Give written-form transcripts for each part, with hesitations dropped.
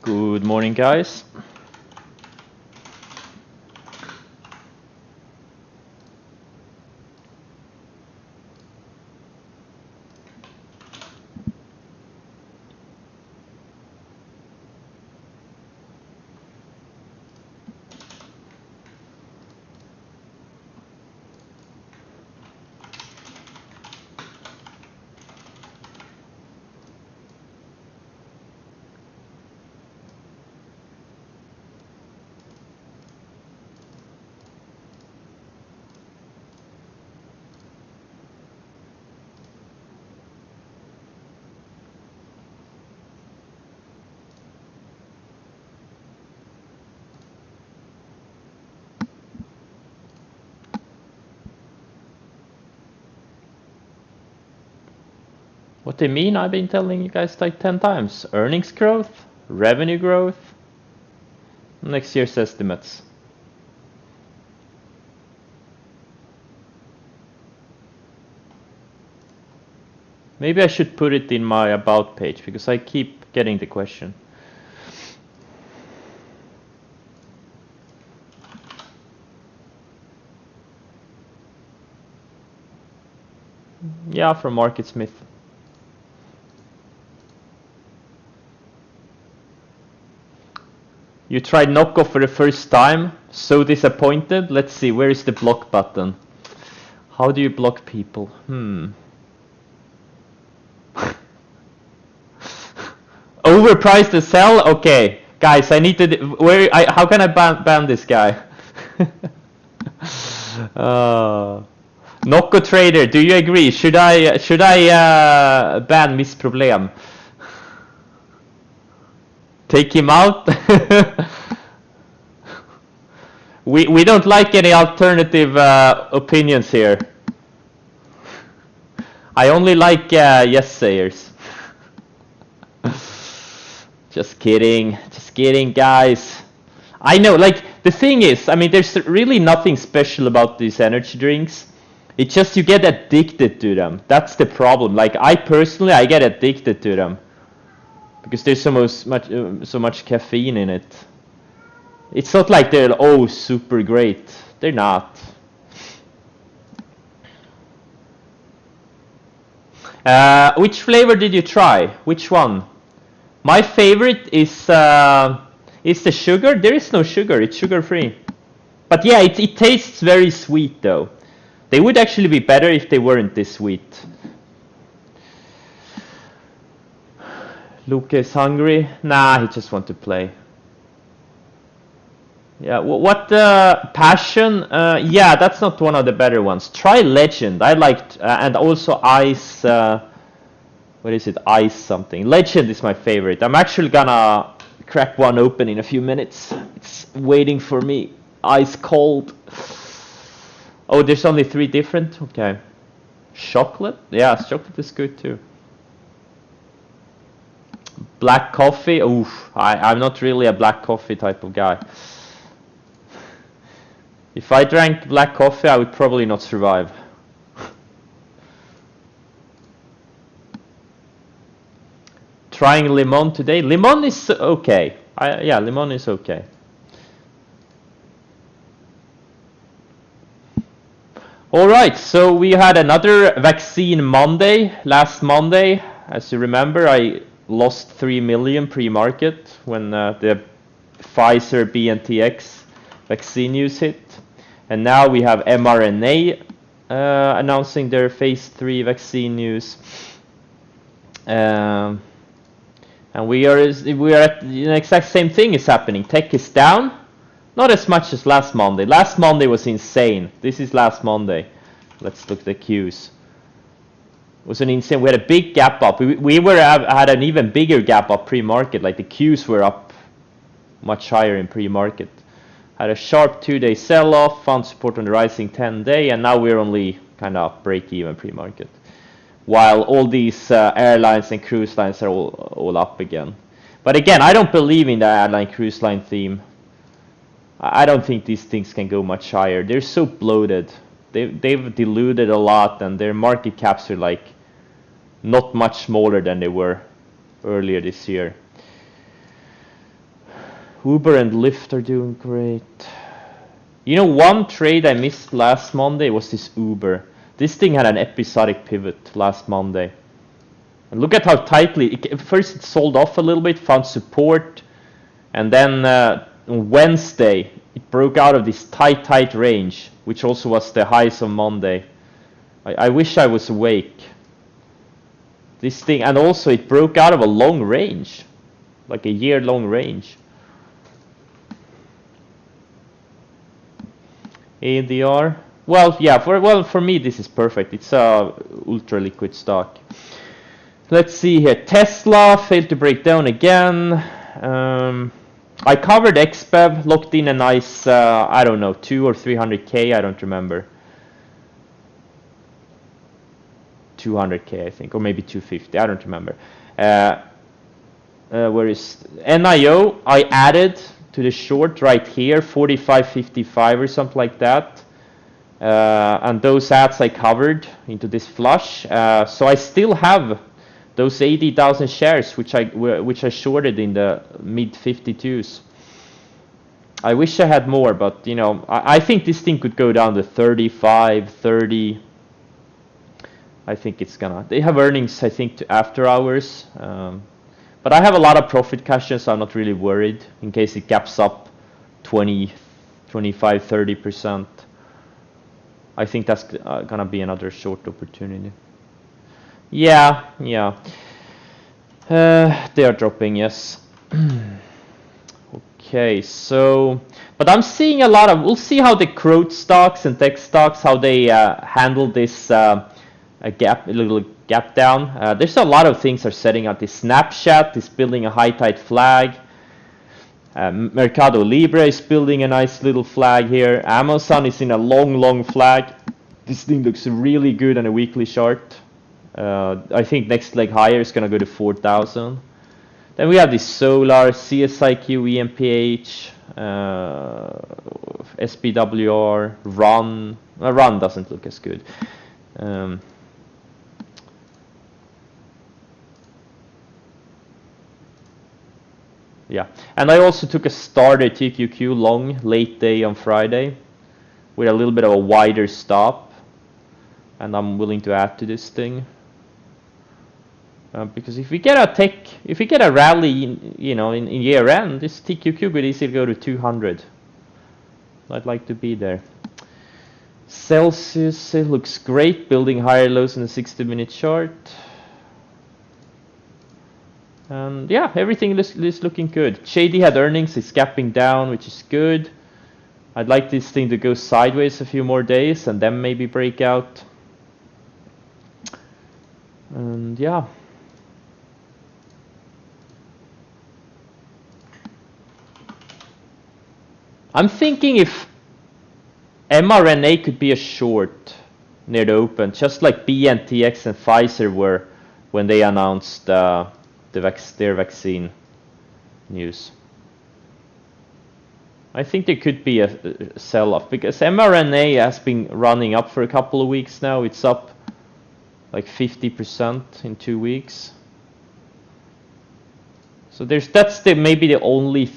Good morning, guys. What they mean, I've been telling you guys like 10 times. Earnings growth, revenue growth, next year's estimates. Maybe I should put it in my about page because I keep getting the question. Yeah, from MarketSmith. You tried knockoff for the first time, so disappointed. Let's see, where is the block button? How do you block people? Overpriced to sell? Okay, guys, I need to. How can I ban this guy? Nocco Trader, do you agree? Should I ban Miss Problem? Take him out? we don't like any alternative opinions here. I only like yes sayers. Just kidding, guys. I know, like, the thing is, I mean, there's really nothing special about these energy drinks. It's just you get addicted to them. That's the problem. Like, I get addicted to them because there's so much caffeine in it. It's not like they're super great. They're not. Which flavor did you try? Which one? My favorite is the sugar. There is no sugar. It's sugar-free. But yeah, it tastes very sweet though. They would actually be better if they weren't this sweet. Luke is hungry. Nah, he just wants to play. Yeah, what Passion? Yeah, that's not one of the better ones. Try Legend. I liked, and also Ice. What is it? Ice something. Legend is my favorite. I'm actually gonna crack one open in a few minutes. It's waiting for me. Ice cold. Oh, there's only 3 different? Okay. Chocolate? Yeah, chocolate is good too. Black coffee? Oof, I'm not really a black coffee type of guy. If I drank black coffee, I would probably not survive. Trying lemon today. Lemon is okay. Yeah, lemon is okay. Alright, so we had another vaccine Monday. Last Monday, as you remember, I lost 3 million pre-market when the Pfizer BNTX vaccine news hit. And now we have mRNA announcing their phase 3 vaccine news. And we are at the exact same thing is happening. Tech is down, not as much as last Monday. Last Monday was insane. This is last Monday. Let's look at the Qs. It was an insane. We had a big gap up. We had an even bigger gap up pre-market. Like the Qs were up much higher in pre-market. Had a sharp 2-day sell-off, found support on the rising 10-day, and now we're only kind of break-even pre-market. While all these airlines and cruise lines are all up again. But again, I don't believe in the airline cruise line theme. I don't think these things can go much higher. They're so bloated. They've diluted a lot, and their market caps are like not much smaller than they were earlier this year. Uber and Lyft are doing great. You know, one trade I missed last Monday was this Uber. This thing had an episodic pivot last Monday. And look at how tightly, first it sold off a little bit, found support, and then on Wednesday it broke out of this tight range, which also was the highs on Monday. I wish I was awake. This thing, and also it broke out of a long range, like a year-long range. ADR, well, yeah, for me this is perfect. It's a ultra liquid stock. Let's see here. Tesla failed to break down again. I covered XBEV, locked in a nice, I don't know, 200 or 300k, I don't remember. 200k, I think, or maybe 250, I don't remember. Where is NIO? I added to the short right here, 45.55 or something like that. And those ads I covered into this flush. So I still have those 80,000 shares which I shorted in the mid 52s. I wish I had more, but you know, I think this thing could go down to 35, 30. I think it's gonna. They have earnings, I think, to after hours. But I have a lot of profit cushions, so I'm not really worried in case it gaps up 20, 25, 30%. I think that's gonna be another short opportunity. Yeah. They are dropping, yes. Okay, so, but I'm seeing a lot of, we'll see how the growth stocks and tech stocks, how they handle this a little gap down. There's a lot of things are setting up. This Snapchat is building a high tide flag. Mercado Libre is building a nice little flag here. Amazon is in a long flag. This thing looks really good on a weekly chart. I think next leg higher is gonna go to 4,000. Then we have the Solar, CSIQ, EMPH, SPWR, Run. Run doesn't look as good. Yeah, and I also took a starter TQQ long late day on Friday with a little bit of a wider stop, and I'm willing to add to this thing. Because if we get a rally, in year end, this TQQ could easily go to 200. I'd like to be there. Celsius, it looks great, building higher lows in the 60-minute chart. And yeah, everything is looking good. Shady had earnings, it's gapping down, which is good. I'd like this thing to go sideways a few more days and then maybe break out. And yeah. I'm thinking if mRNA could be a short near the open, just like BNTX and Pfizer were when they announced their vaccine news. I think there could be a sell-off because mRNA has been running up for a couple of weeks now. It's up like 50% in 2 weeks. So that's maybe the only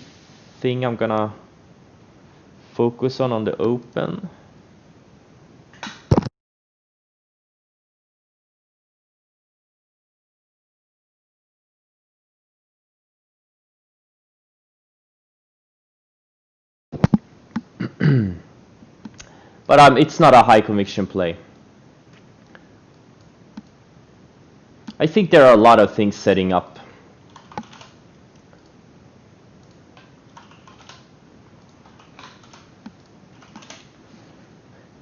thing I'm gonna focus on the open. But it's not a high conviction play. I think there are a lot of things setting up.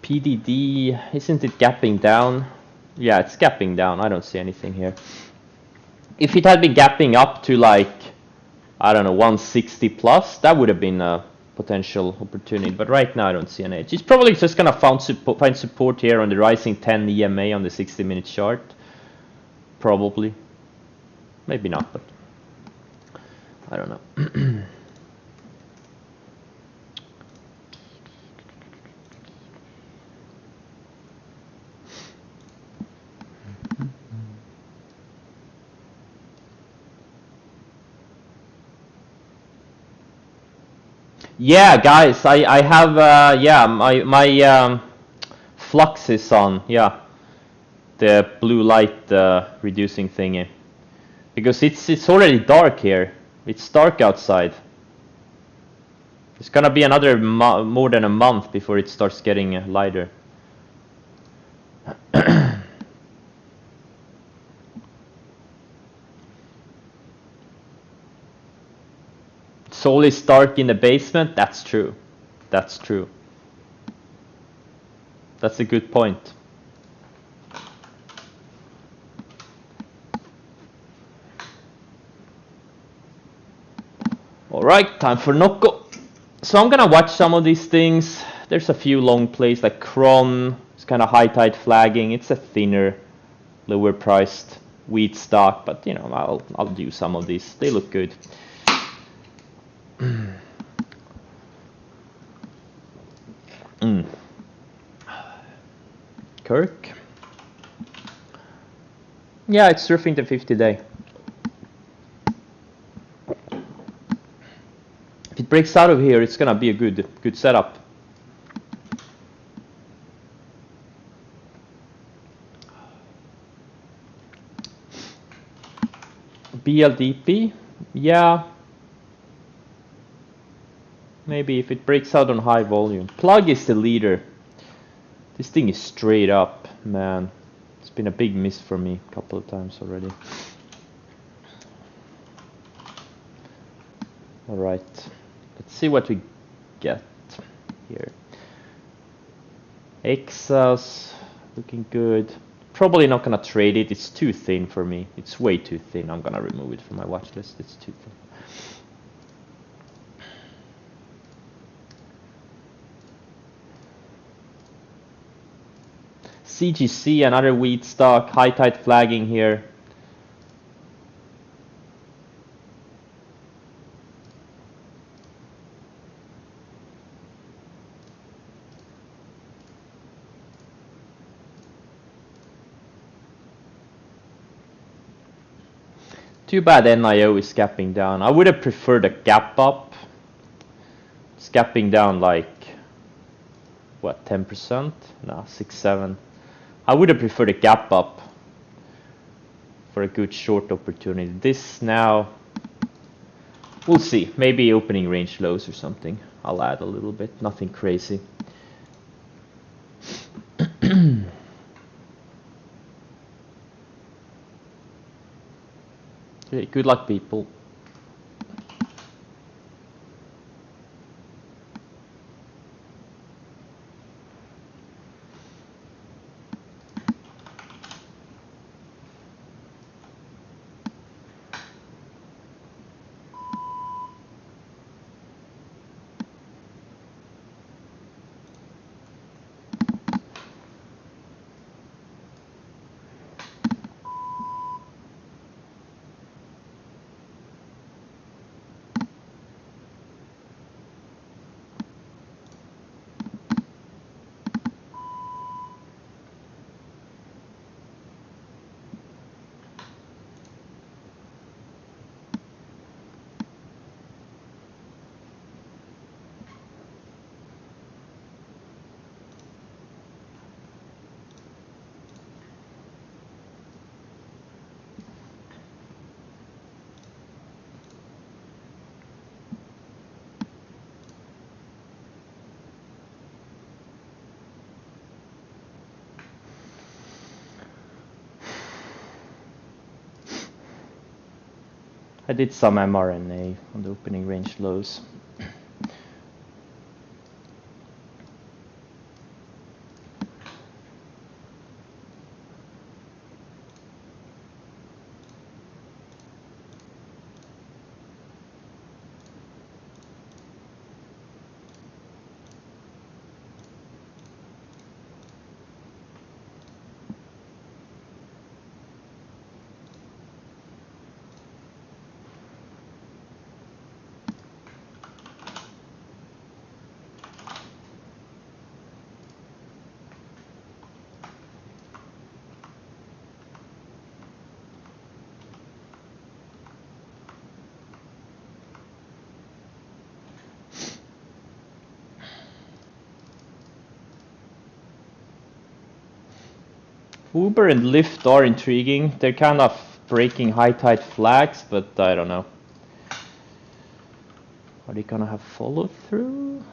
PDD, isn't it gapping down? Yeah, it's gapping down. I don't see anything here. If it had been gapping up to like, I don't know, 160 plus, that would have been a potential opportunity. But right now I don't see an edge. It's probably just gonna find support here on the rising 10 EMA on the 60-minute chart. Probably. Maybe not, but I don't know. Yeah, guys, I have yeah, my flux is on. Yeah, the blue light reducing thingy, because it's already dark here. It's dark outside. It's gonna be another more than a month before it starts getting lighter. Soul is dark in the basement. That's true. That's true. That's a good point. Alright, time for Nocco. So I'm gonna watch some of these things. There's a few long plays like Kron. It's kind of high tide flagging. It's a thinner, lower priced wheat stock, but you know, I'll do some of these. They look good. Kirk. Yeah, it's surfing the 50-day. If it breaks out of here, it's gonna be a good setup. BLDP, yeah. Maybe if it breaks out on high volume. Plug is the leader. This thing is straight up, man. It's been a big miss for me a couple of times already. Alright, let's see what we get here. Exas, looking good. Probably not gonna trade it, it's too thin for me. It's way too thin, I'm gonna remove it from my watch list, it's too thin. CGC, another wheat stock, high tide flagging here. Too bad NIO is gapping down. I would have preferred a gap up. It's gapping down like, what, 10%? No, 6, 7. I would have preferred a gap up for a good short opportunity. This now, we'll see. Maybe opening range lows or something. I'll add a little bit, nothing crazy. Okay, good luck, people. I did some mRNA on the opening range lows. Uber and Lyft are intriguing. They're kind of breaking high tide flags, but I don't know. Are they gonna have follow through?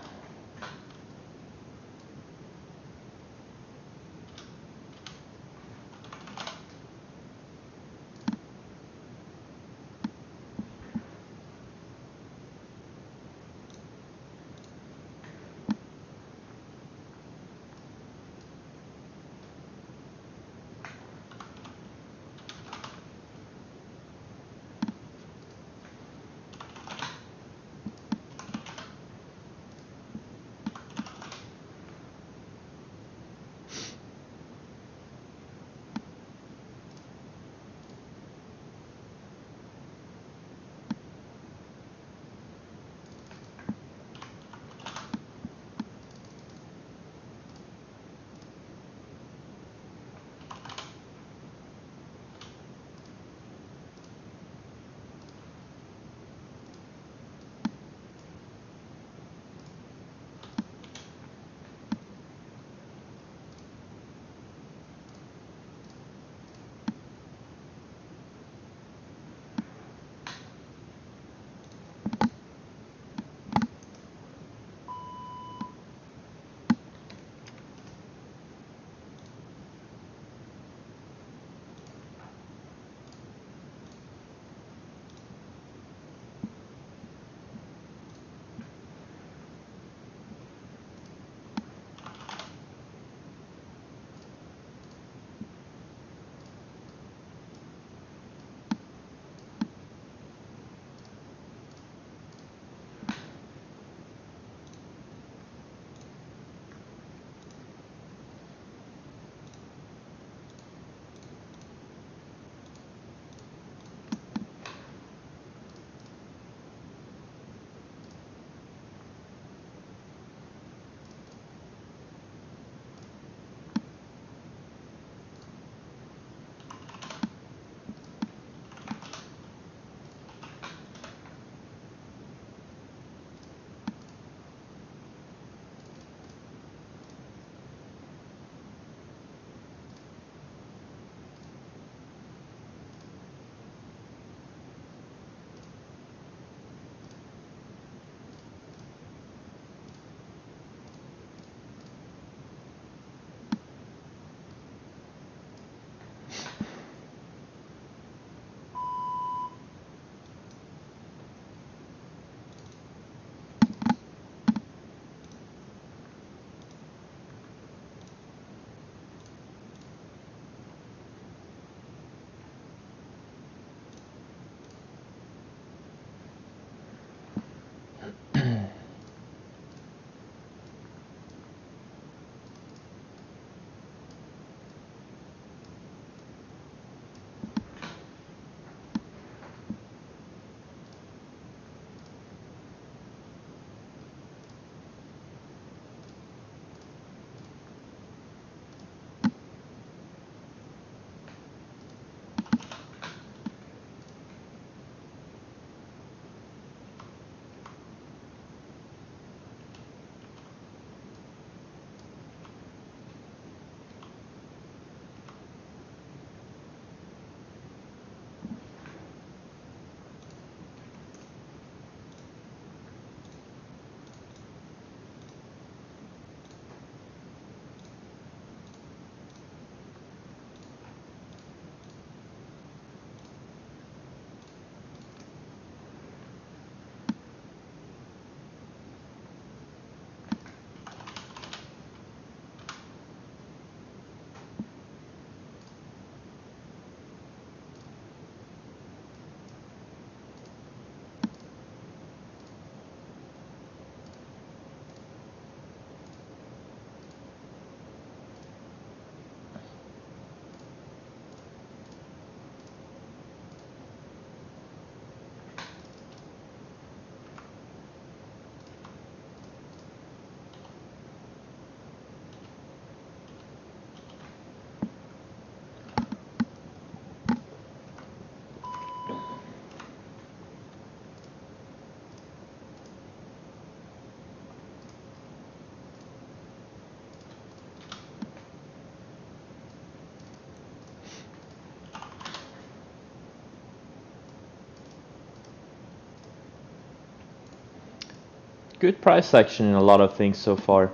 Good price action in a lot of things so far.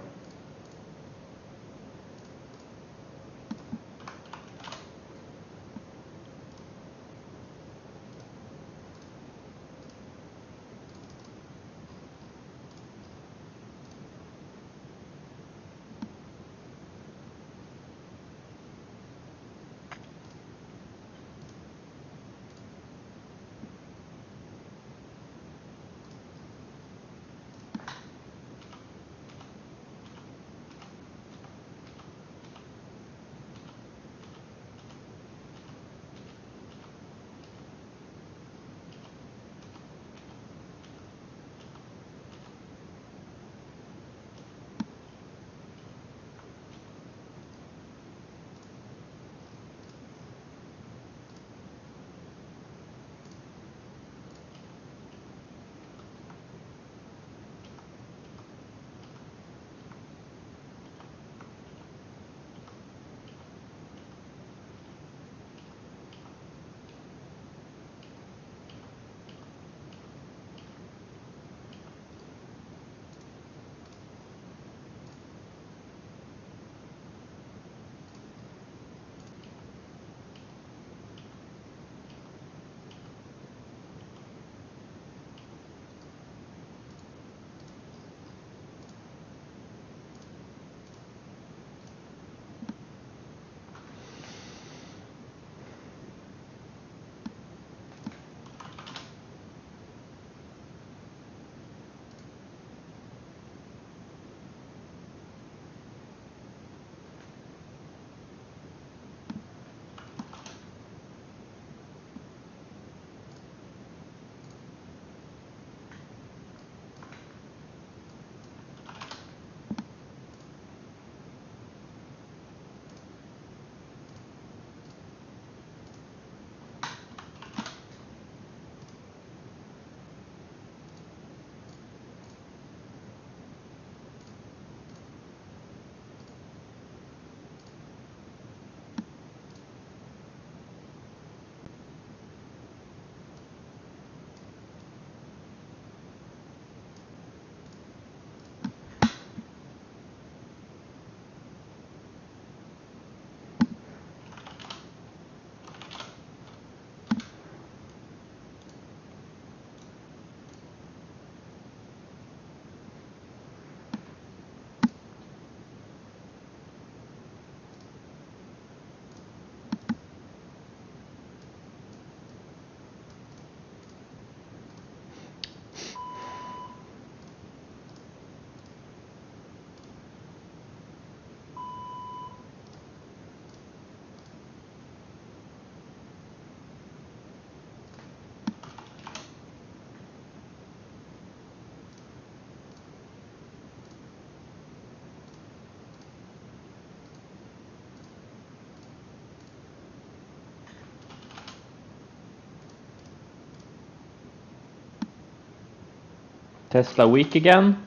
Tesla weak again?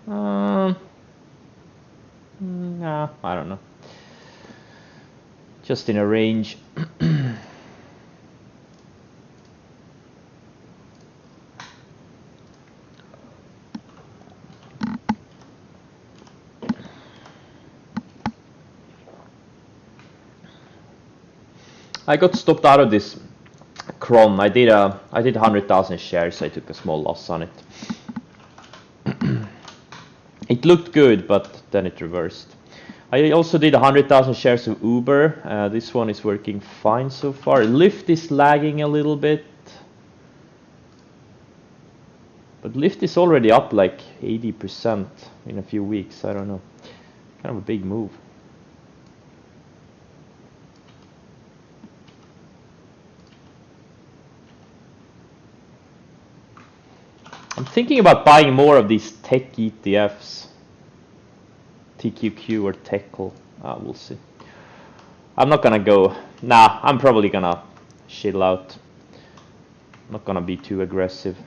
Nah, I don't know. Just in a range. I got stopped out of this Cron. I did 100,000 shares. I took a small loss on it. It looked good, but then it reversed. I also did 100,000 shares of Uber. This one is working fine so far. Lyft is lagging a little bit. But Lyft is already up like 80% in a few weeks. I don't know. Kind of a big move. I'm thinking about buying more of these tech ETFs. TQQ or Teckle. We'll see. I'm not gonna go. Nah, I'm probably gonna chill out. I'm not gonna be too aggressive.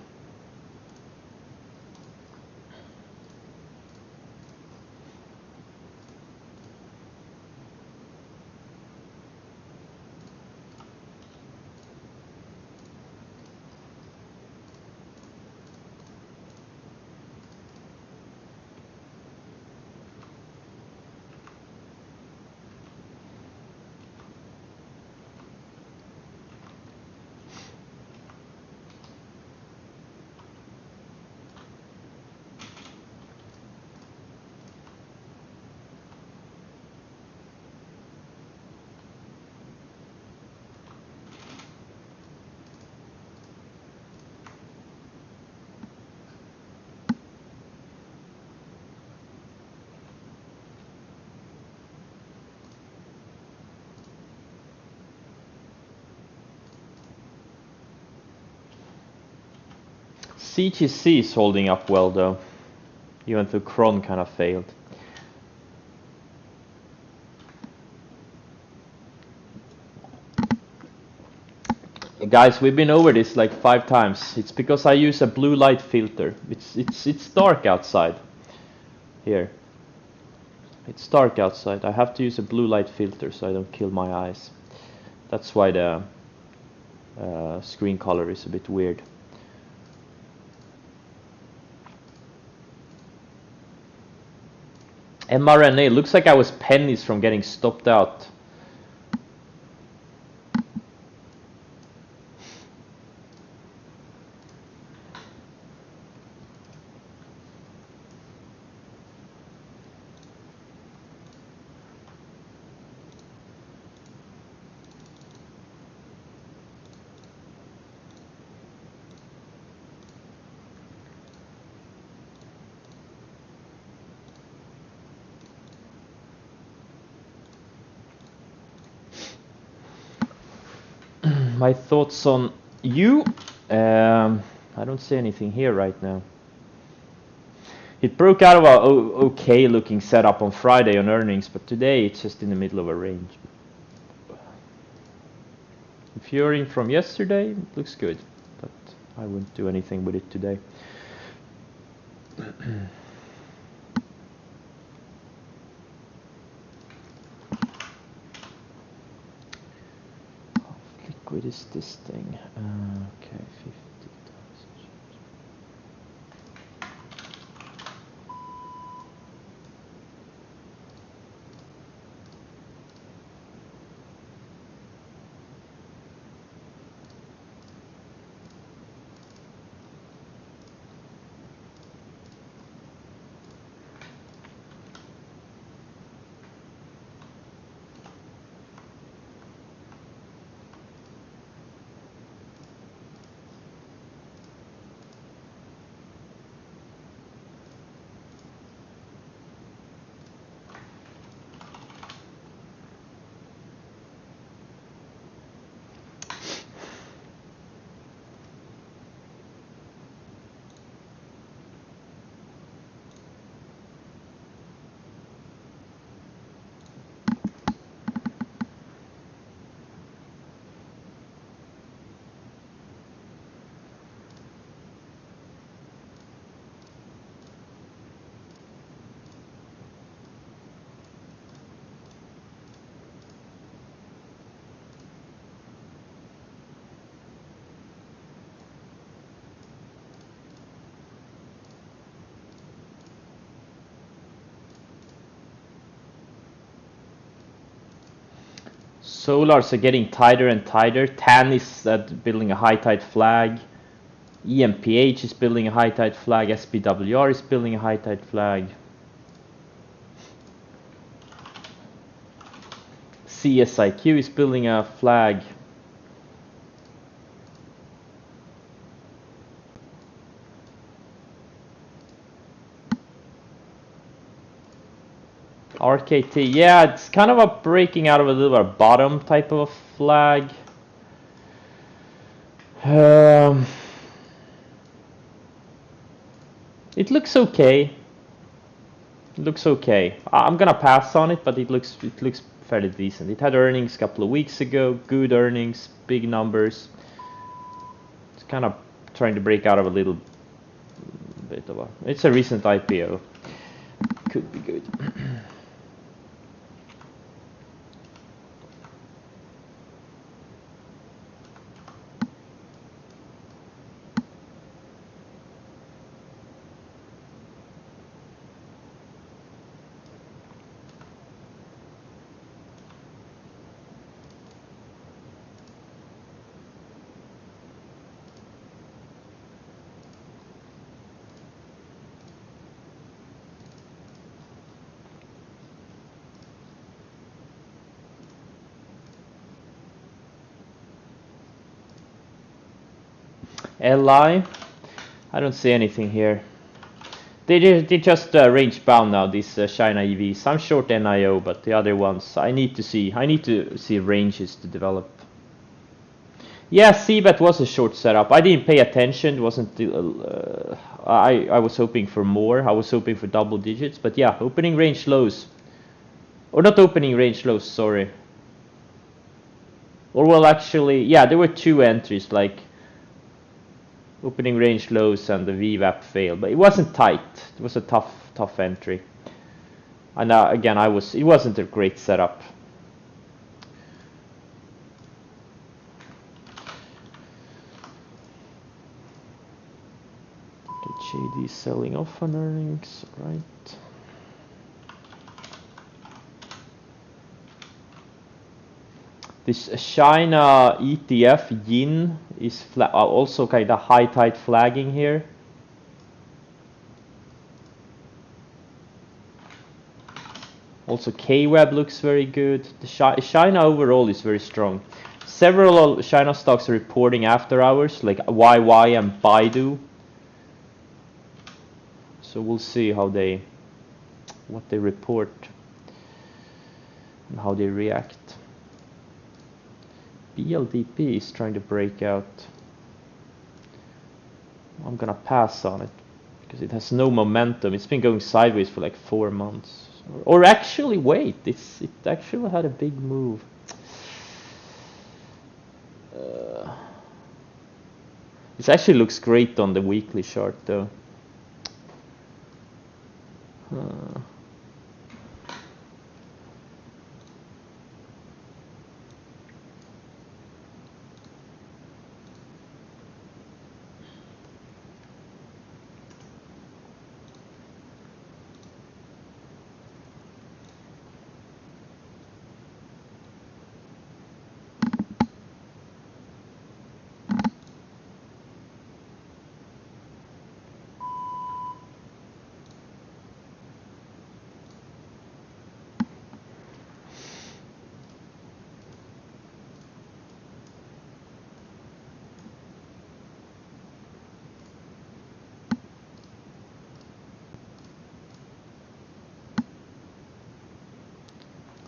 CGC is holding up well though, even though Kron kind of failed. Guys, we've been over this like 5 times. It's because I use a blue light filter. It's dark outside. Here. It's dark outside. I have to use a blue light filter so I don't kill my eyes. That's why the screen color is a bit weird. mRNA, looks like I was pennies from getting stopped out. My thoughts on you? I don't see anything here right now. It broke out of a okay looking setup on Friday on earnings, but today it's just in the middle of a range. If you're in from yesterday, it looks good, but I wouldn't do anything with it today. Liquid is this thing? Okay, 50,000. Solars are getting tighter and tighter. TAN is building a high tide flag. EMPH is building a high tide flag. SPWR is building a high tide flag. CSIQ is building a flag. RKT, yeah, it's kind of a breaking out of a little bottom type of a flag. It looks okay. It looks okay. I'm gonna pass on it, but it looks fairly decent. It had earnings a couple of weeks ago, good earnings, big numbers. It's kind of trying to break out of a little bit of a. It's a recent IPO. Could be good. LI, I don't see anything here. They just range bound now, these China EVs. I'm short NIO, but the other ones I need to see ranges to develop. Yeah, CBET was a short setup. I didn't pay attention. It wasn't. I was hoping for more. I was hoping for double digits. But yeah, opening range lows. Or not opening range lows, sorry. Or well, actually, yeah, there were two entries, like opening range lows and the VWAP failed. But it wasn't tight. It was a tough entry. And again, it wasn't a great setup. JD selling off on earnings, right? This China ETF Yin is also kind of high tide flagging here. Also KWEB looks very good. The China overall is very strong. Several China stocks are reporting after hours, like YY and Baidu. So we'll see what they report and how they react. BLDP is trying to break out. I'm gonna pass on it because it has no momentum. It's been going sideways for like 4 months. Or actually, wait, it actually had a big move. This actually looks great on the weekly chart though.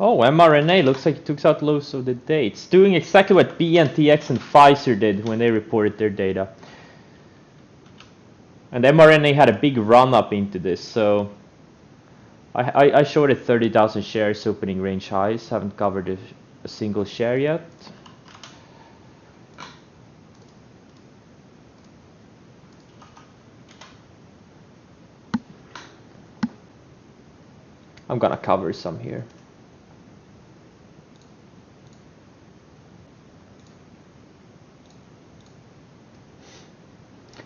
Oh, mRNA looks like it took out lows of the day. It's doing exactly what BNTX and Pfizer did when they reported their data. And mRNA had a big run up into this, so I showed it 30,000 shares opening range highs. Haven't covered a single share yet. I'm gonna cover some here.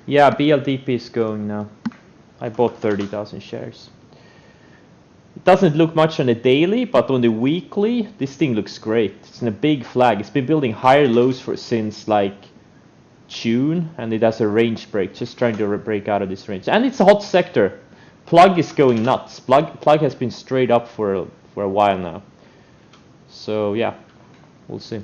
Yeah, BLDP is going now. I bought 30,000 shares. It doesn't look much on the daily, but on the weekly, this thing looks great. It's in a big flag. It's been building higher lows since like June, and it has a range break, just trying to break out of this range. And it's a hot sector. Plug is going nuts. Plug has been straight up for a while now. So yeah, we'll see.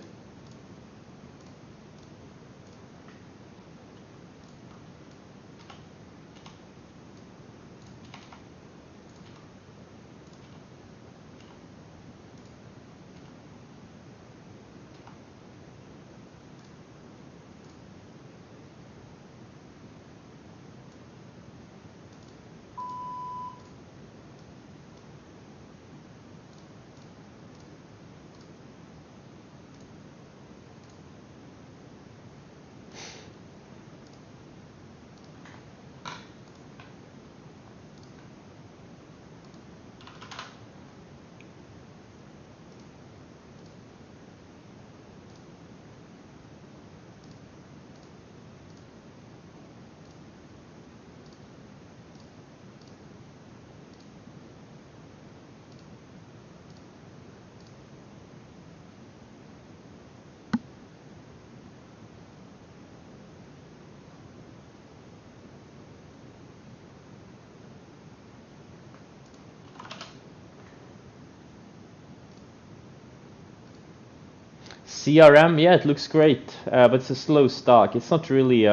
CRM, yeah, it looks great, but it's a slow stock. It's not really,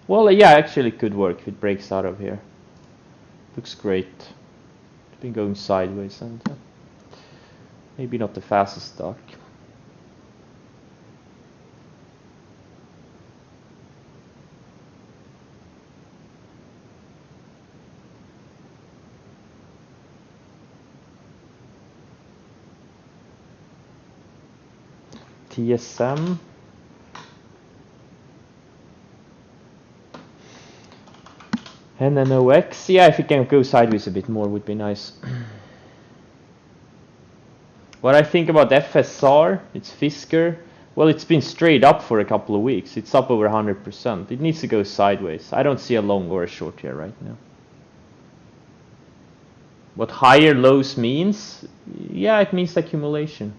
well, yeah, actually it could work if it breaks out of here. Looks great. It's been going sideways, and maybe not the fastest stock. TSM. NNOX, yeah, if it can go sideways a bit more would be nice. What I think about FSR, it's Fisker. Well, it's been straight up for a couple of weeks. It's up over 100%. It needs to go sideways. I don't see a long or a short here right now. What higher lows means? Yeah, it means accumulation.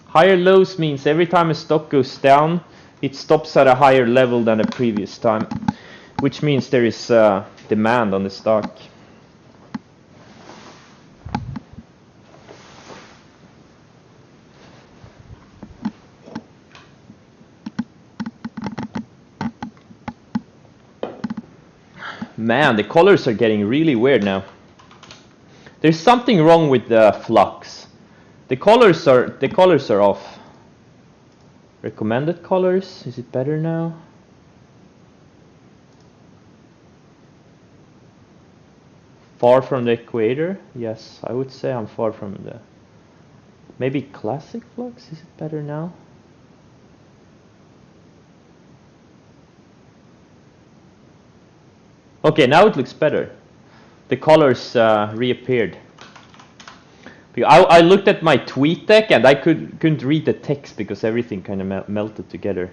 Higher lows means every time a stock goes down, it stops at a higher level than the previous time, which means there is demand on the stock. Man, the colors are getting really weird now. There's something wrong with the flux. The colors are off. Recommended colors, is it better now? Far from the equator? Yes, I would say I'm far from the... Maybe classic flux, is it better now? Okay, now it looks better. The colors reappeared. I looked at my tweet deck and I couldn't read the text because everything kind of melted together.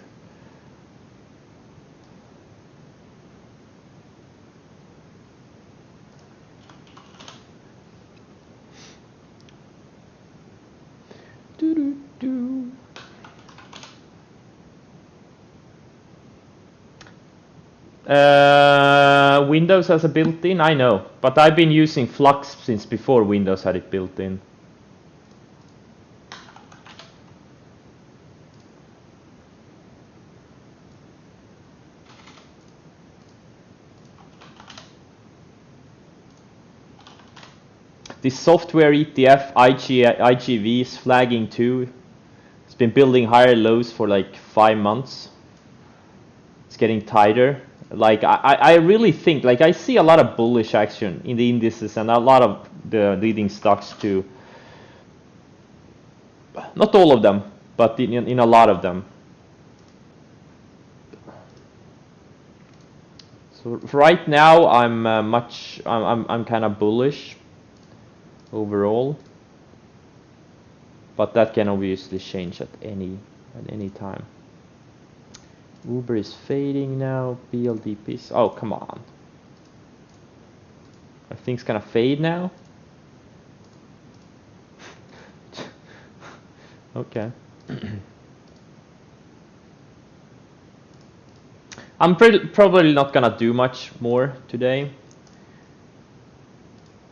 Windows has a built-in, I know, but I've been using Flux since before Windows had it built in. This software ETF IGV is flagging too. It's been building higher lows for like 5 months. It's getting tighter. Like I really think, like I see a lot of bullish action in the indices and a lot of the leading stocks too. Not all of them, but in a lot of them. So right now I'm kind of bullish overall, but that can obviously change at any time. Uber is fading now. BLDPs. Oh, come on. Are things gonna fade now? Okay. I'm probably not gonna do much more today,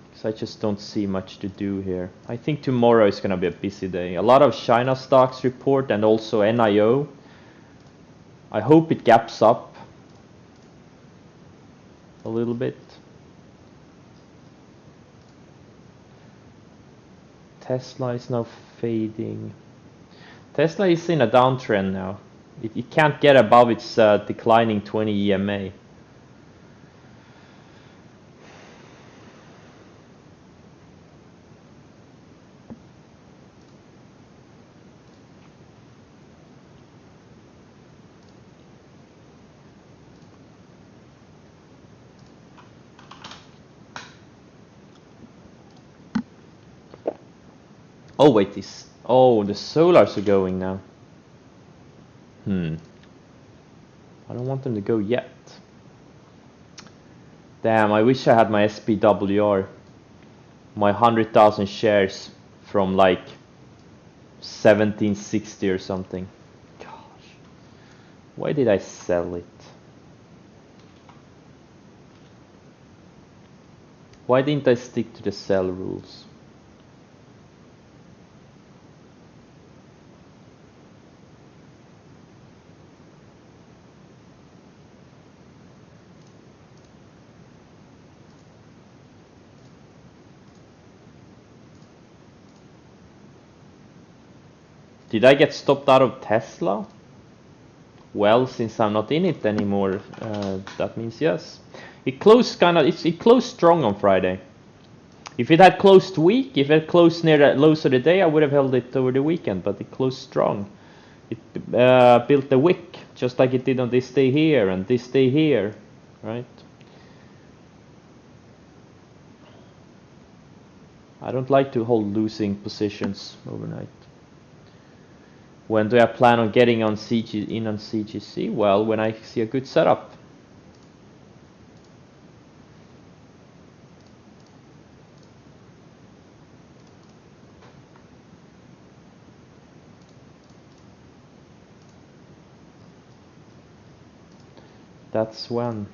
because I just don't see much to do here. I think tomorrow is gonna be a busy day. A lot of China stocks report and also NIO. I hope it gaps up a little bit. Tesla is now fading. Tesla is in a downtrend now. It can't get above its declining 20 EMA. Oh wait, this. Oh, the solars are going now. I don't want them to go yet. Damn, I wish I had my SPWR. My 100,000 shares from like 1760 or something. Gosh. Why did I sell it? Why didn't I stick to the sell rules? Did I get stopped out of Tesla? Well, since I'm not in it anymore, that means yes. It closed it closed strong on Friday. If it had closed weak, if it closed near the lows of the day, I would have held it over the weekend, but it closed strong. It built the wick, just like it did on this day here and this day here, right? I don't like to hold losing positions overnight. When do I plan on getting on in on CGC? Well, when I see a good setup. That's when.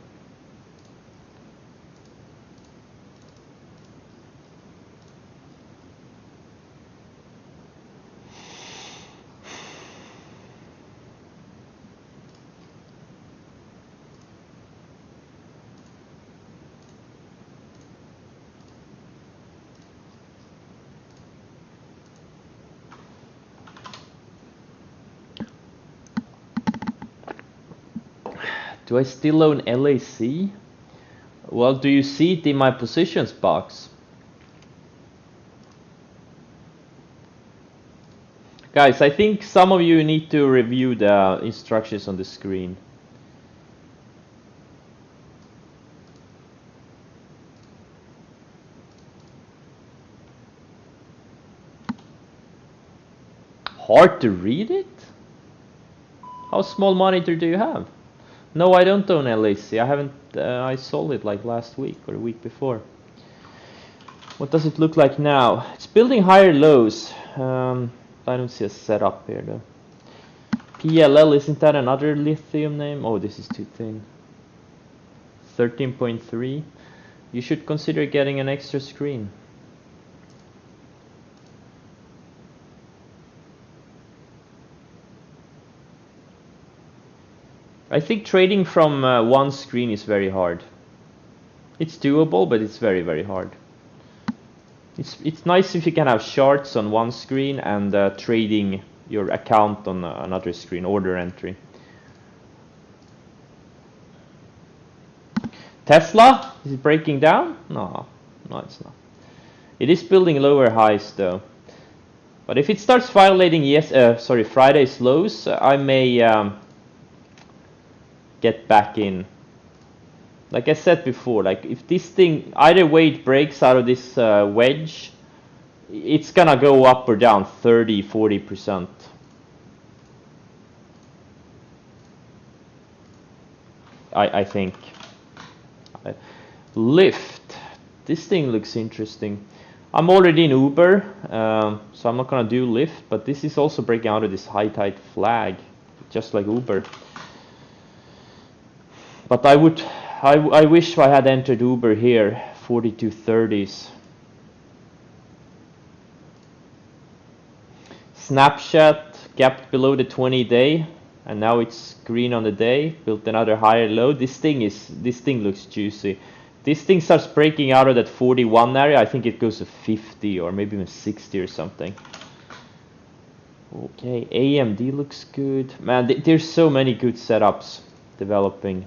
Do I still own LAC? Well, do you see it in my positions box? Guys, I think some of you need to review the instructions on the screen. Hard to read it? How small monitor do you have? No, I don't own LAC. I haven't. I sold it like last week or the week before. What does it look like now? It's building higher lows. I don't see a setup here though. PLL, isn't that another lithium name? Oh, this is too thin. 13.3. You should consider getting an extra screen. I think trading from one screen is very hard. It's doable, but it's very, very hard. It's nice if you can have charts on one screen and trading your account on another screen, order entry. Tesla, is it breaking down? No, it's not. It is building lower highs though. But if it starts violating Friday's lows, I may get back in. Like I said before, like if this thing, either way it breaks out of this wedge, it's gonna go up or down 30-40%. I think. Lyft, this thing looks interesting. I'm already in Uber, so I'm not gonna do Lyft, but this is also breaking out of this high tide flag, just like Uber. But I wish I had entered Uber here, 42.30s. Snapchat gapped below the 20-day, and now it's green on the day. Built another higher low. This thing looks juicy. This thing starts breaking out of that 41 area. I think it goes to 50 or maybe even 60 or something. Okay, AMD looks good. Man, there's so many good setups developing.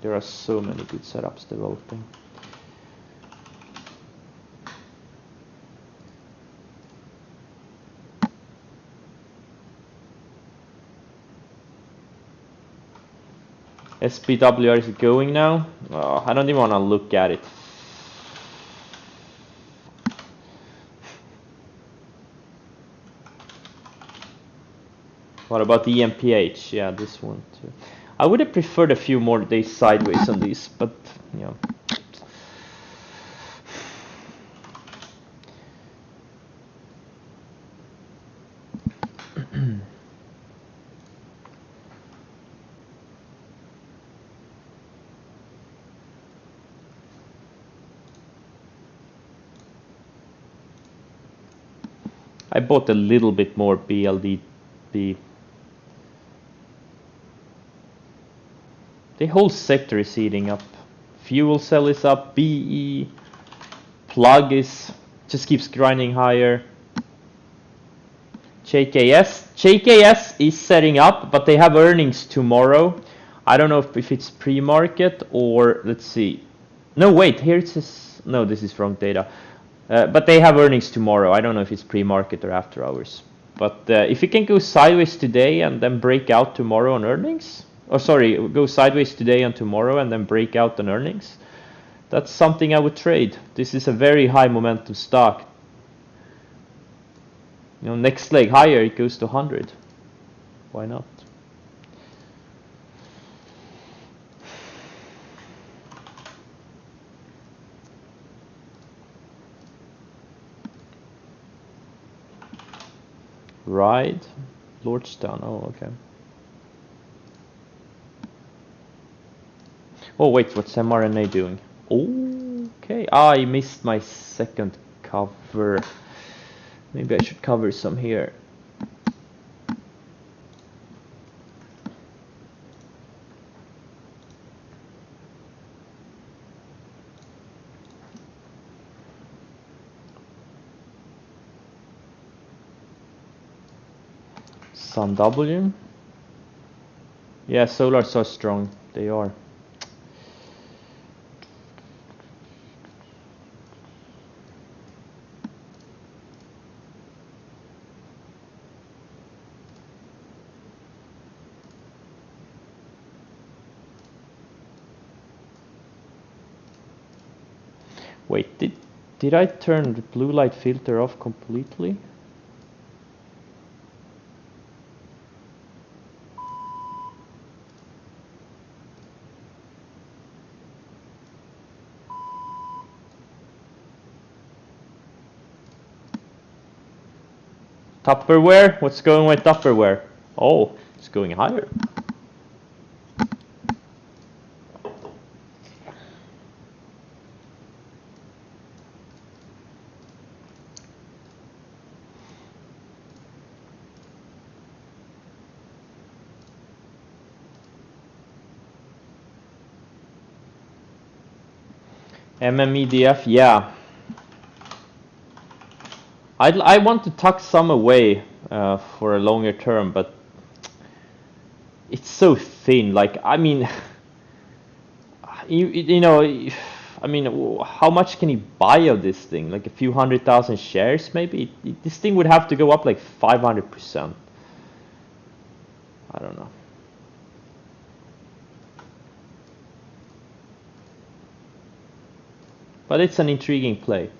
There are so many good setups developing. SPWR, is it going now? Oh, I don't even want to look at it. What about the EMPH? Yeah, this one too. I would have preferred a few more days sideways on these, but you know. I bought a little bit more BLDB. The whole sector is heating up. Fuel cell is up, BE, plug just keeps grinding higher. JKS is setting up, but they have earnings tomorrow. I don't know if it's pre-market or let's see. No, wait, here it says, no, this is wrong data. But they have earnings tomorrow. I don't know if it's pre-market or after hours. But if it can go sideways today and then break out tomorrow on earnings, or sorry, go sideways today and tomorrow and then break out on earnings, that's something I would trade. This is a very high momentum stock. You know, next leg higher, it goes to 100. Why not? Ride, Lordstown. Oh, okay. Oh wait, what's mRNA doing? Okay, I missed my second cover. Maybe I should cover some here. Sun W. Yeah, Solar so strong. They are. Wait, did I turn the blue light filter off completely? Tupperware? What's going with Tupperware? Oh, it's going higher. MMEDF, yeah. I want to tuck some away for a longer term, but it's so thin. Like, I mean, you know, I mean, how much can you buy of this thing? Like a few 100,000 shares, maybe? This thing would have to go up like 500%. I don't know. But it's an intriguing play.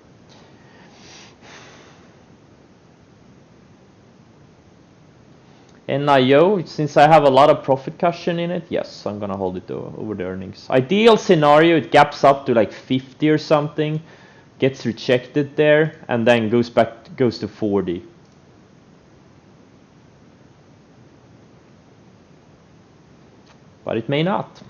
NIO, since I have a lot of profit cushion in it, yes, I'm gonna hold it over the earnings. Ideal scenario, it gaps up to like 50 or something, gets rejected there, and then goes to 40. But it may not.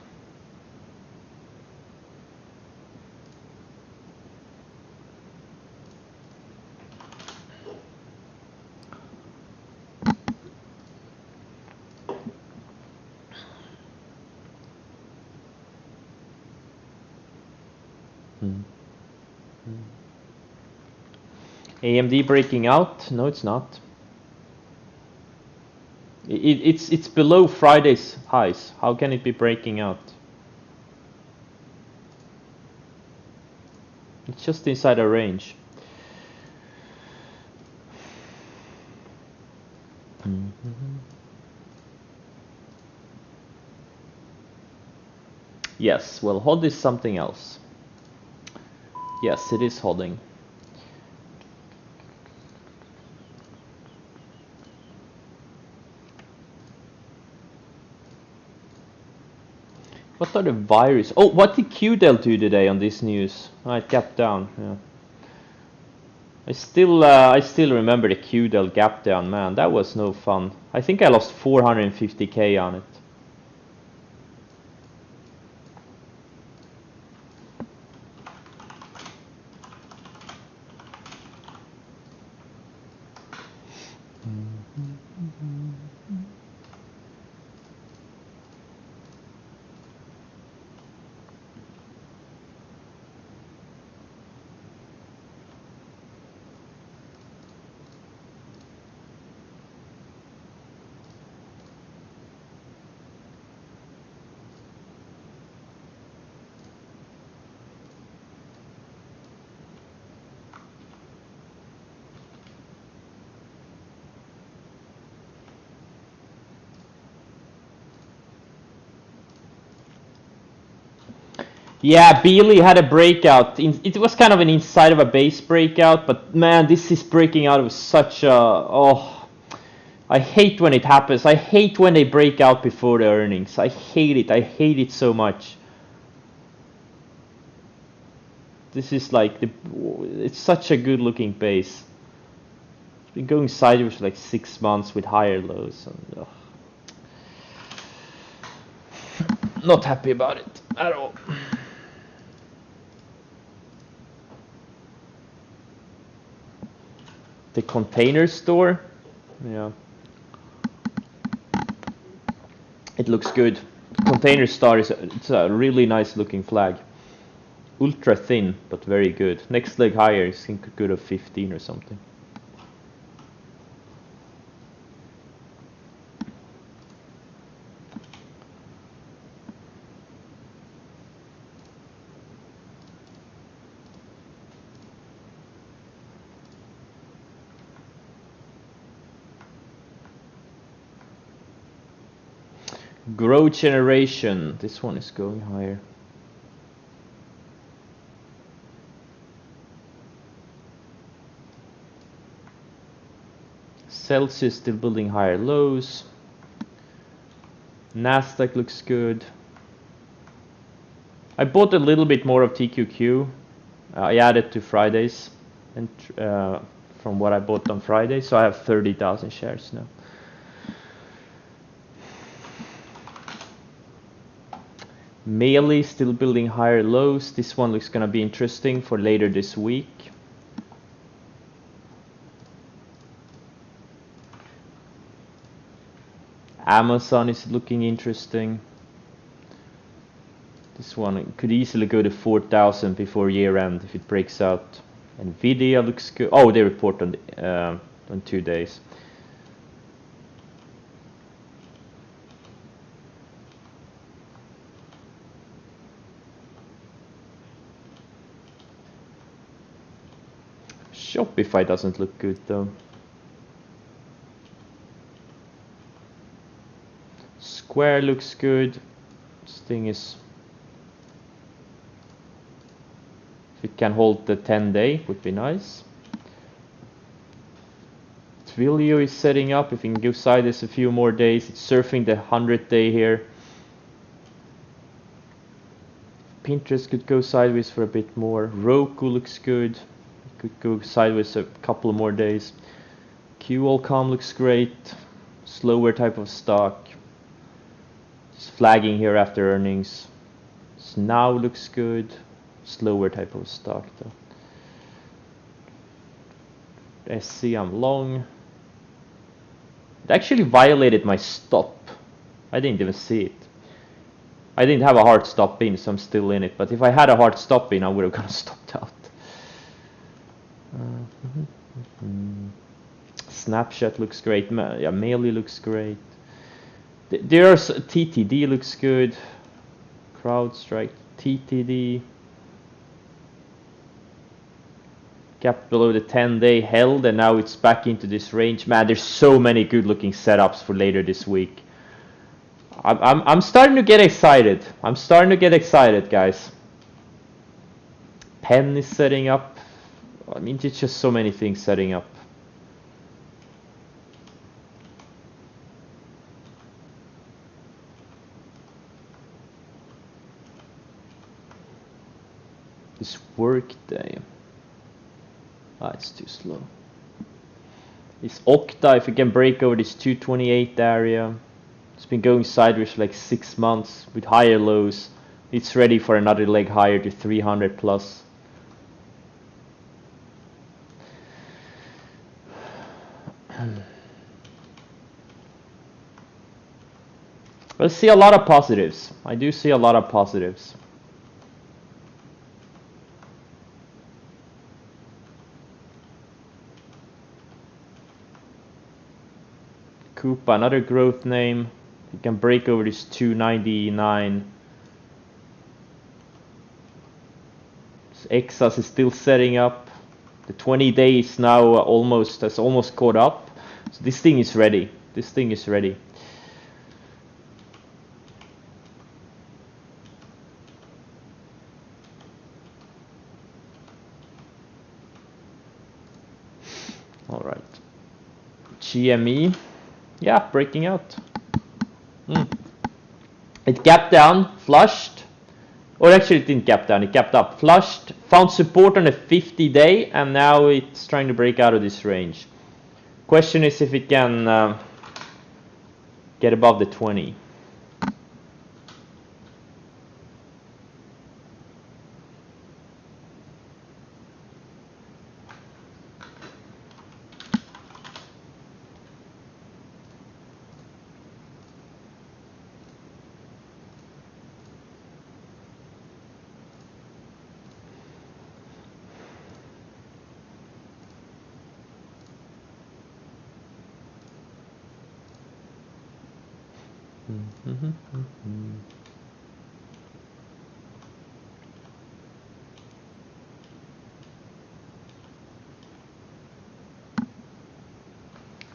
AMD breaking out? No, it's not. It's below Friday's highs. How can it be breaking out? It's just inside a range. Yes, well, HOD is something else. Yes, it is holding. What are the virus? Oh, what did QDEL do today on this news? Oh, it gapped down. Yeah. I still remember the QDEL gap down. Man, that was no fun. I think I lost 450k on it. Yeah, Beely had a breakout. It was kind of an inside of a base breakout, but man, this is breaking out of such a... Oh, I hate when it happens. I hate when they break out before the earnings. I hate it. I hate it so much. This is like it's such a good looking base. It's been going sideways for like 6 months with higher lows. And, not happy about it at all. The Container Store, yeah, it looks good. Container Store it's a really nice looking flag. Ultra thin, but very good. Next leg higher is good of 15 or something. Grow Generation, this one is going higher. Celsius still building higher lows. Nasdaq looks good. I bought a little bit more of TQQ. I added to Fridays, and from what I bought on Friday, so I have 30,000 shares now. Mealy still building higher lows. This one looks gonna be interesting for later this week. Amazon is looking interesting. This one could easily go to 4,000 before year end if it breaks out. Nvidia looks good. Oh, they report on 2 days. Shopify doesn't look good though. Square looks good. This thing is... if it can hold the 10-day would be nice. Twilio is setting up. If it can go sideways a few more days, it's surfing the 100-day here. Pinterest could go sideways for a bit more. Roku looks good. It could go sideways a couple more days. QAlcom looks great. Slower type of stock. Just flagging here after earnings. Now looks good. Slower type of stock though. SC I'm long. It actually violated my stop. I didn't even see it. I didn't have a hard stop in, so I'm still in it. But if I had a hard stop in, I would have kind of stopped out. Snapchat looks great. Yeah, Mealy looks great. There's TTD looks good. CrowdStrike, TTD. Gap below the 10-day held, and now it's back into this range. Man, there's so many good-looking setups for later this week. I'm starting to get excited. I'm starting to get excited, guys. Penn is setting up. I mean, it's just so many things setting up. This Workday. Ah, it's too slow. This Okta, if we can break over this 228 area. It's been going sideways for like 6 months with higher lows. It's ready for another leg higher to 300 plus. I see a lot of positives. I do see a lot of positives. Coupa, another growth name. You can break over this 299. Exas is still setting up. The 20 days now has almost caught up. So this thing is ready. This thing is ready. GME, yeah, breaking out. It gapped down, flushed, or actually it didn't gap down, it gapped up, flushed, found support on a 50-day, and now it's trying to break out of this range. Question is if it can get above the 20.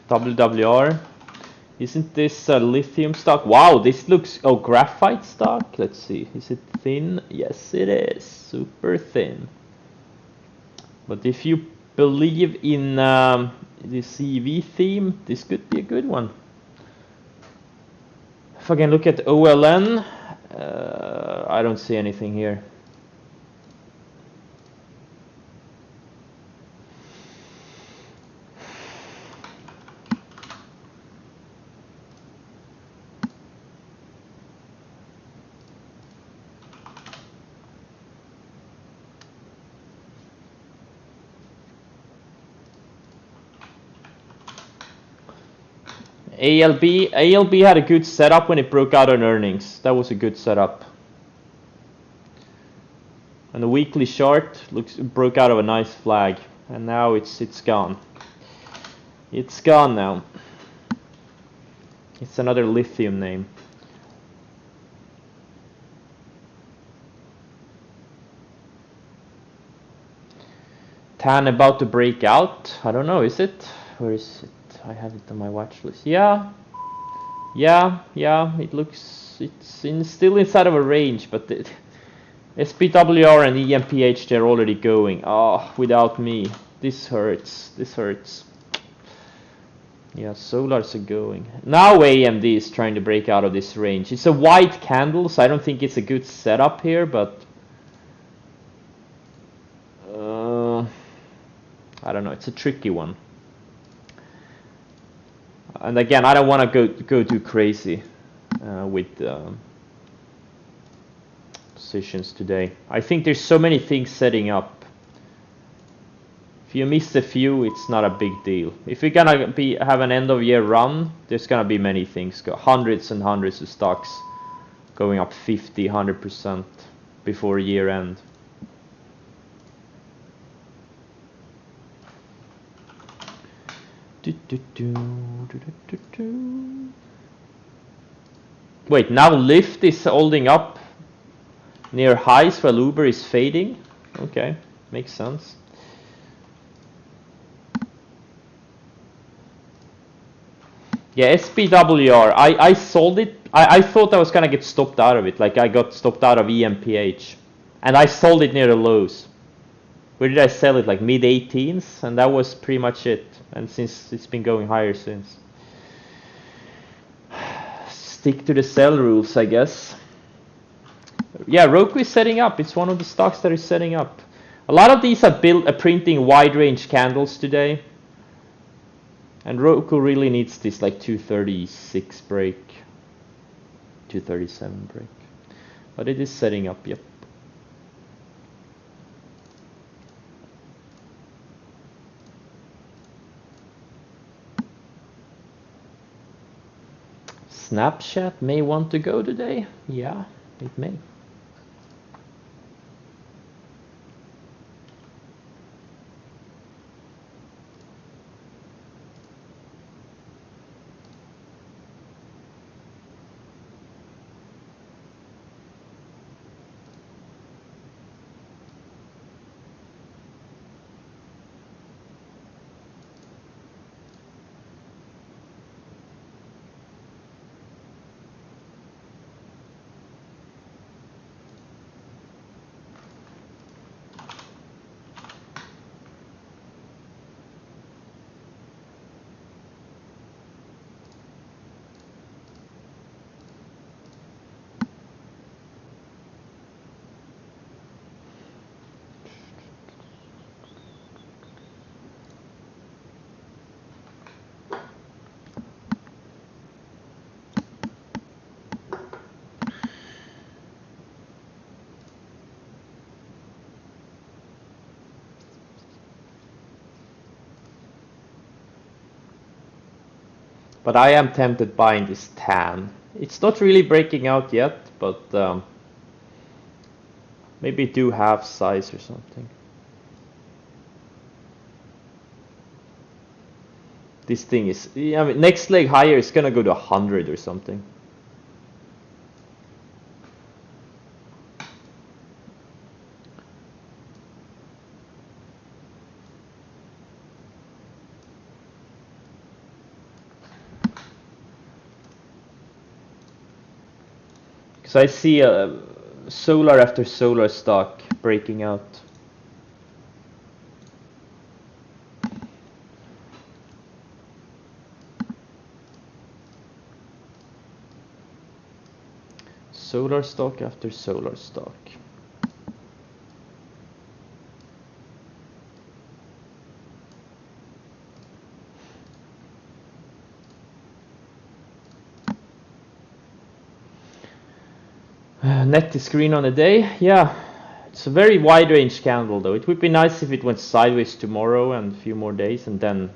WWR, isn't this a lithium stock? Wow, this looks, oh, graphite stock. Let's see, is it thin? Yes, it is, super thin. But if you believe in the CV theme, this could be a good one. If I can look at OLN, I don't see anything here. ALB had a good setup when it broke out on earnings. That was a good setup. And the weekly chart broke out of a nice flag, and now it's gone. It's gone now. It's another lithium name. TAN about to break out. I don't know, is it? Where is it? I have it on my watch list. Yeah, it looks, it's still inside of a range, but the SPWR and EMPH, they're already going. Oh, without me. This hurts. Yeah, Solars are going. Now AMD is trying to break out of this range. It's a white candle, so I don't think it's a good setup here, but I don't know, it's a tricky one. And again, I don't want to go too crazy with positions today. I think there's so many things setting up. If you miss a few, it's not a big deal. If we're gonna have an end of year run, there's gonna be many things, hundreds and hundreds of stocks going up 50, 100% before year end. Wait, now Lyft is holding up near highs while Uber is fading. Okay, makes sense. Yeah, SPWR, I sold it. I thought I was gonna get stopped out of it, like I got stopped out of EMPH. And I sold it near the lows. Where did I sell it? Like mid-18s? And that was pretty much it. And since it's been going higher since. Stick to the sell rules, I guess. Yeah, Roku is setting up. It's one of the stocks that is setting up. A lot of these are printing wide range candles today. And Roku really needs this like 236 break. 237 break. But it is setting up, yep. Snapchat may want to go today. Yeah, it may. But I am tempted buying this tan. It's not really breaking out yet, but maybe do half size or something. This thing is, I mean, next leg higher is gonna go to 100 or something. So I see a solar after solar stock breaking out. Solar stock after solar stock. Net is green on a day. Yeah, it's a very wide range candle though. It would be nice if it went sideways tomorrow and a few more days and then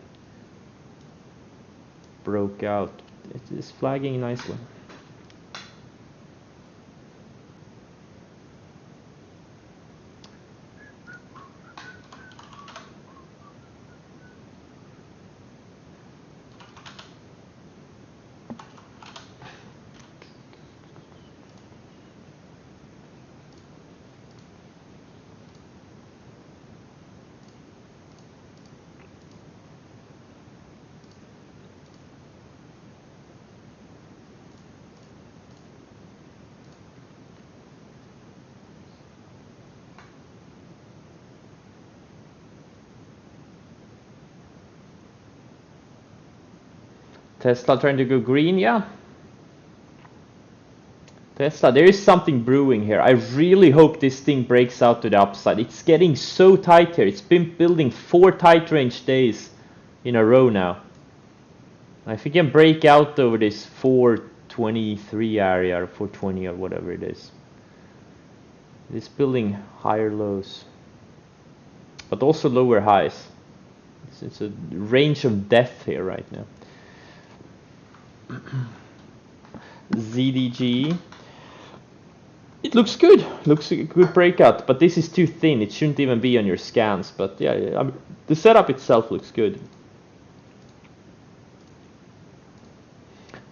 broke out. It is flagging nicely. Tesla trying to go green, yeah. Tesla, there is something brewing here. I really hope this thing breaks out to the upside. It's getting so tight here. It's been building 4 tight range days in a row now. If you can break out over this 423 area or 420 or whatever it is. It's building higher lows. But also lower highs. It's a range of death here right now. ZDG. It looks good. Looks a good breakout, but this is too thin. It shouldn't even be on your scans. But yeah, I mean, the setup itself looks good.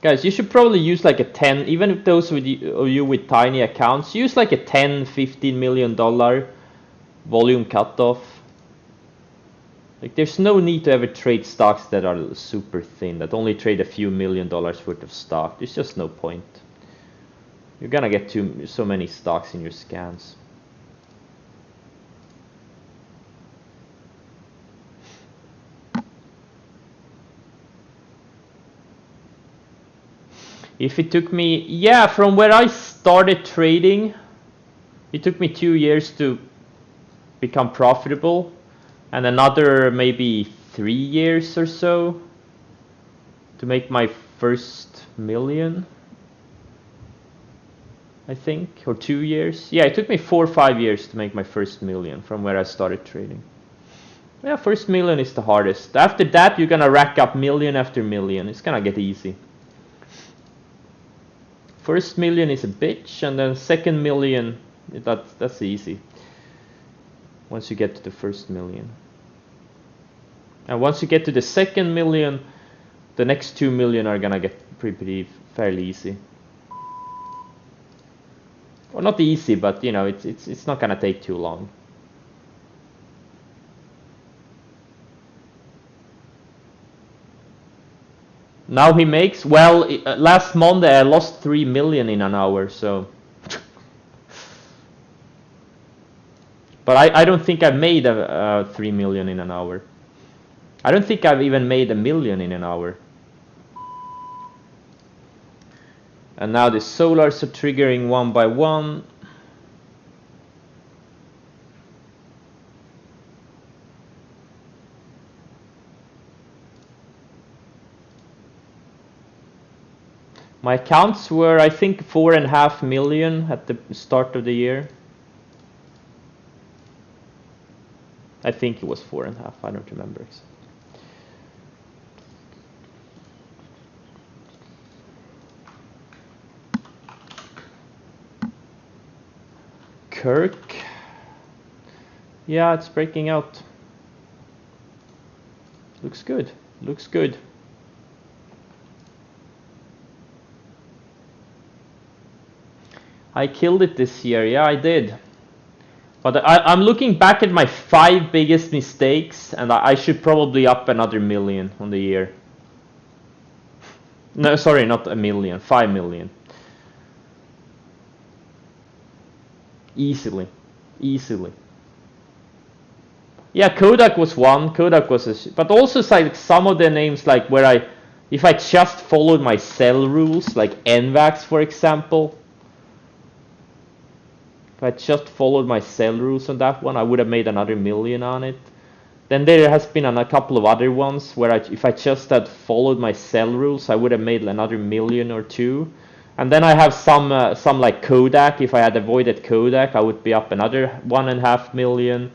Guys, you should probably use like a 10, even if those of you with tiny accounts, use like a 10, $15 million volume cutoff. Like, there's no need to ever trade stocks that are super thin, that only trade a few $1 million worth of stock. There's just no point. You're gonna get so many stocks in your scans. If it took me, yeah, from where I started trading, it took me 2 years to become profitable, and another maybe 3 years or so to make my first million, I think, or 2 years. Yeah, it took me 4 or 5 years to make my first million from where I started trading. Yeah, first million is the hardest. After that, you're gonna rack up million after million. It's gonna get easy. First million is a bitch, and then second million, that's easy. Once you get to the first million. And once you get to the second million, the next 2 million are gonna get pretty fairly easy. Well, not easy, but you know, it's not gonna take too long. Now he makes, well, last Monday I lost 3 million in an hour, so. But I don't think I've made 3 million in an hour. I don't think I've even made 1 million in an hour. And now the solars are triggering one by one. My accounts were, I think, 4.5 million at the start of the year. I think it was 4.5, I don't remember exactly. Kirk. Yeah, it's breaking out. Looks good. Looks good. I killed it this year. Yeah, I did. But I'm looking back at my 5 biggest mistakes, and I should probably up another million on the year. No, sorry, not a million. 5 million. Easily. Easily. Yeah, Kodak was one. Kodak was a... But also like some of the names, like where if I just followed my sell rules, like NVAX, for example. If I just followed my sell rules on that one, I would have made another million on it. Then there has been a couple of other ones where if I just had followed my sell rules, I would have made another million or two. And then I have some like Kodak. If I had avoided Kodak, I would be up another 1.5 million.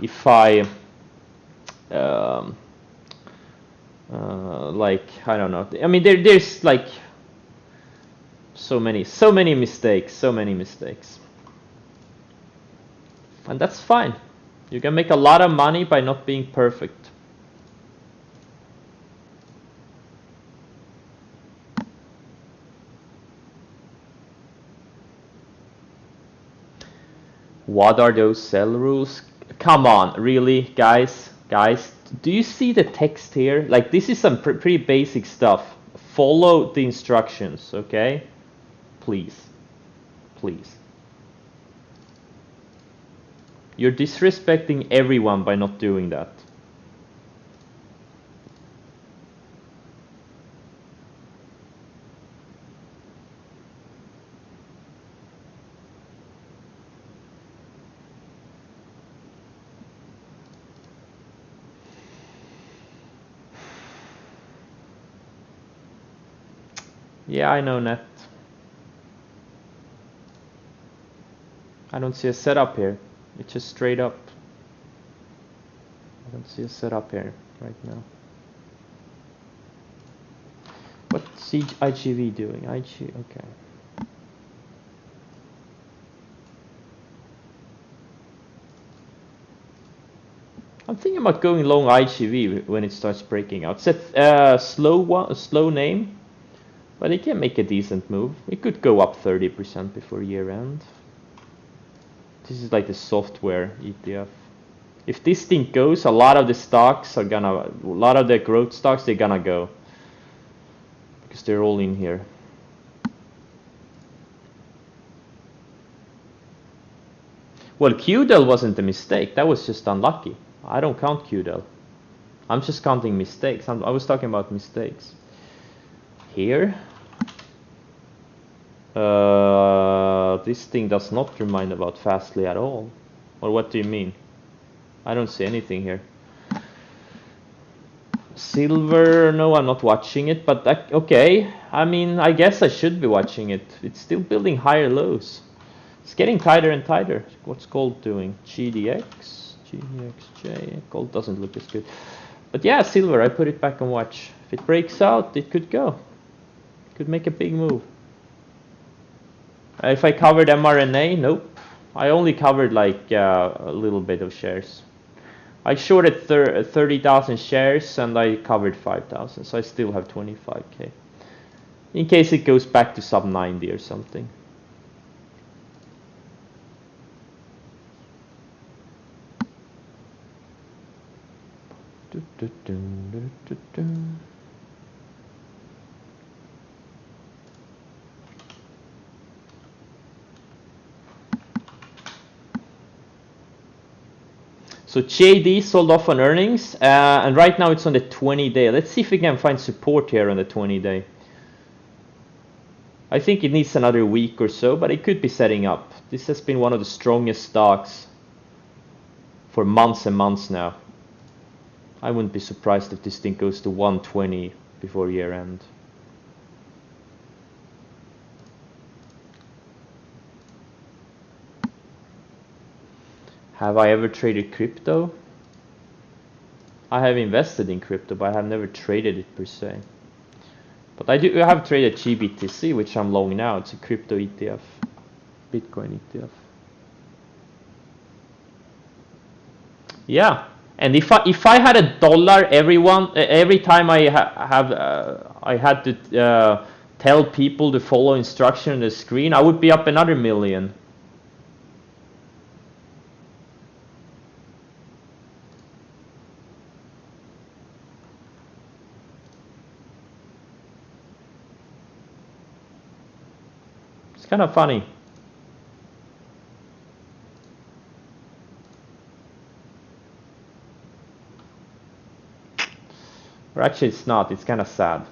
If I like, I don't know. I mean, there's like so many mistakes, and that's fine. You can make a lot of money by not being perfect. What are those sell rules? Come on, really, guys, do you see the text here? Like, this is some pretty basic stuff. Follow the instructions, okay? Please. You're disrespecting everyone by not doing that. Yeah, I know, Net. I don't see a setup here. It's just straight up. I don't see a setup here right now. What's IGV doing? Okay. I'm thinking about going long IGV when it starts breaking out. It's a slow name, but it can make a decent move. It could go up 30% before year end. This is like the software ETF. If this thing goes, a lot of the growth stocks, they're gonna go. Because they're all in here. Well, QDEL wasn't a mistake. That was just unlucky. I don't count QDEL. I'm just counting mistakes. I was talking about mistakes. Here. This thing does not remind about Fastly at all. Or what do you mean? I don't see anything here. Silver, no, I'm not watching it, but okay. I mean, I guess I should be watching it. It's still building higher lows. It's getting tighter and tighter. What's gold doing? GDXJ. Gold doesn't look as good. But yeah, silver, I put it back on watch. If it breaks out, it could go. It could make a big move. If I covered mRNA, nope. I only covered like a little bit of shares. I shorted 30,000 shares and I covered 5,000, so I still have 25k. In case it goes back to sub 90 or something. So JD sold off on earnings, and right now it's on the 20-day. Let's see if we can find support here on the 20-day. I think it needs another week or so, but it could be setting up. This has been one of the strongest stocks for months and months now. I wouldn't be surprised if this thing goes to 120 before year end. Have I ever traded crypto? I have invested in crypto, but I have never traded it per se. But I have traded GBTC, which I'm long now. It's a crypto ETF, Bitcoin ETF. Yeah, and if I had $1 every time I had to tell people to follow instruction on the screen, I would be up another million. It's kind of funny. Or actually, it's not. It's kind of sad.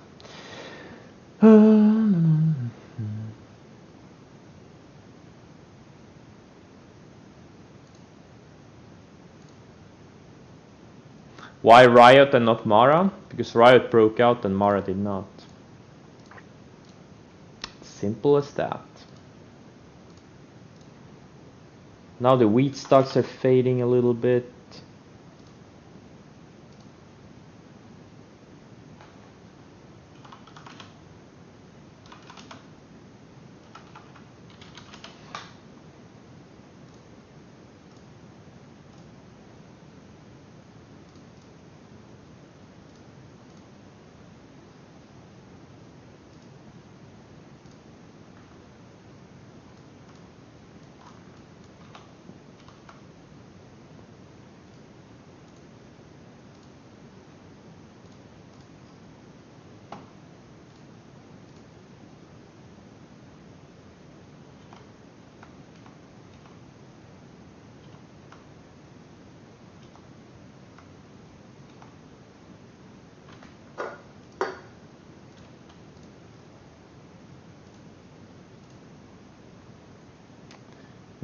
Why Riot and not Mara? Because Riot broke out and Mara did not. Simple as that. Now the wheat stocks are fading a little bit.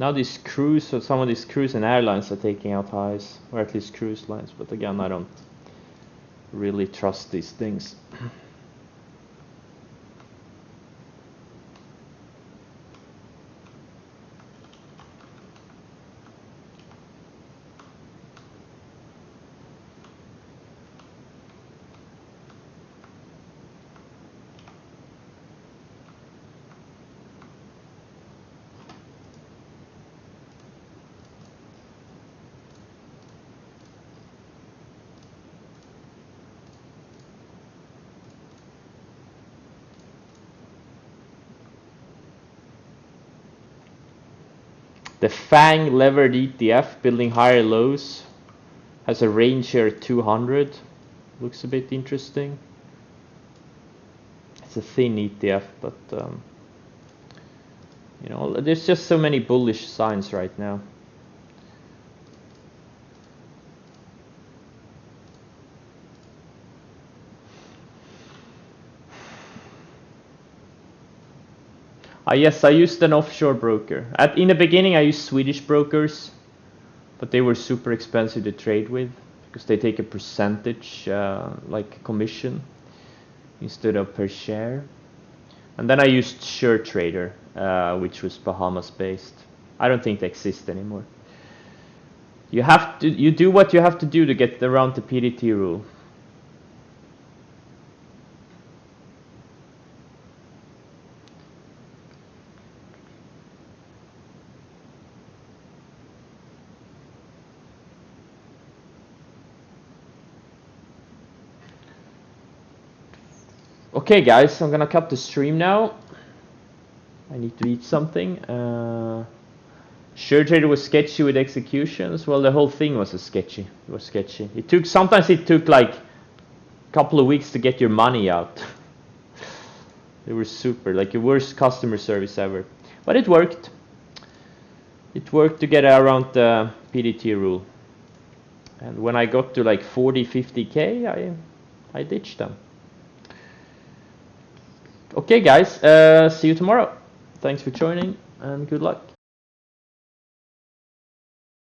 Now these cruise, or some of these cruise and airlines are taking out highs, or at least cruise lines, but again, I don't really trust these things. The FANG levered ETF building higher lows has a range here at 200. Looks a bit interesting. It's a thin ETF, but you know, there's just so many bullish signs right now. Yes, I used an offshore broker. In the beginning, I used Swedish brokers, but they were super expensive to trade with because they take a percentage, like commission, instead of per share. And then I used SureTrader, which was Bahamas based. I don't think they exist anymore. You do what you have to do to get around the PDT rule. Okay guys, I'm gonna cut the stream now. I need to eat something. SureTrader was sketchy with executions. Well, the whole thing was sketchy. It was sketchy. Sometimes it took like a couple of weeks to get your money out. They were super, like the worst customer service ever. But it worked. It worked to get around the PDT rule. And when I got to like 40, 50K, I ditched them. Okay guys, see you tomorrow. Thanks for joining and good luck.